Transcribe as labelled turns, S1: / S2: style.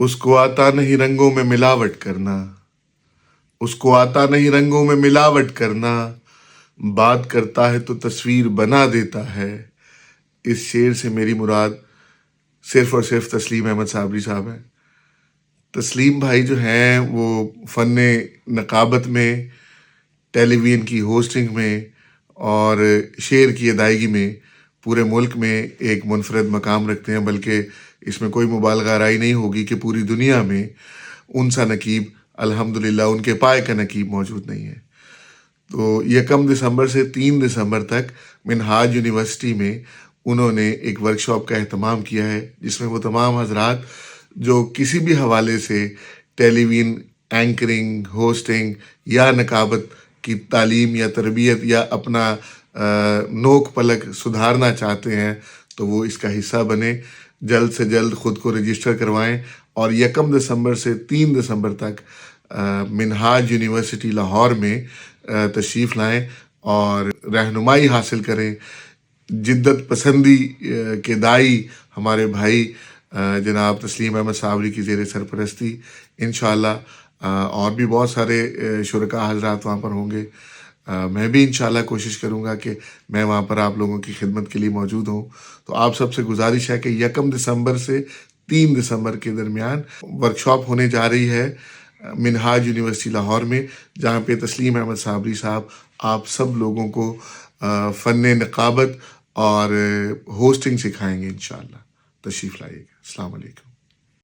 S1: اس کو آتا نہیں رنگوں میں ملاوٹ کرنا، اس کو آتا نہیں رنگوں میں ملاوٹ کرنا، بات کرتا ہے تو تصویر بنا دیتا ہے۔ اس شعر سے میری مراد صرف اور صرف تسلیم احمد صابری صاحب ہیں۔ تسلیم بھائی جو ہیں وہ فن نقابت میں، ٹیلی ویژن کی ہوسٹنگ میں اور شعر کی ادائیگی میں پورے ملک میں ایک منفرد مقام رکھتے ہیں، بلکہ اس میں کوئی مبالغہ آرائی نہیں ہوگی کہ پوری دنیا میں ان سا نقیب الحمدللہ ان کے پائے کا نقیب موجود نہیں ہے۔ تو 1 دسمبر سے 3 دسمبر تک منہاج یونیورسٹی میں انہوں نے ایک ورکشاپ کا اہتمام کیا ہے، جس میں وہ تمام حضرات جو کسی بھی حوالے سے ٹیلی ویژن اینکرنگ، ہوسٹنگ یا نقابت کی تعلیم یا تربیت یا اپنا نوک پلک سدھارنا چاہتے ہیں تو وہ اس کا حصہ بنیں، جلد سے جلد خود کو رجسٹر کروائیں اور 1 دسمبر سے 3 دسمبر تک منہاج یونیورسٹی لاہور میں تشریف لائیں اور رہنمائی حاصل کریں۔ جدت پسندی کے دائی ہمارے بھائی جناب تسلیم احمد صابری کی زیر سرپرستی انشاءاللہ اور بھی بہت سارے شرکاء حضرات وہاں پر ہوں گے۔ میں بھی انشاءاللہ کوشش کروں گا کہ میں وہاں پر آپ لوگوں کی خدمت کے لیے موجود ہوں۔ تو آپ سب سے گزارش ہے کہ 1 دسمبر سے 3 دسمبر کے درمیان ورکشاپ ہونے جا رہی ہے منہاج یونیورسٹی لاہور میں، جہاں پہ تسلیم احمد صابری صاحب آپ سب لوگوں کو فن نقابت اور ہوسٹنگ سکھائیں گے انشاءاللہ۔ تشریف لائیے گا۔ السلام علیکم۔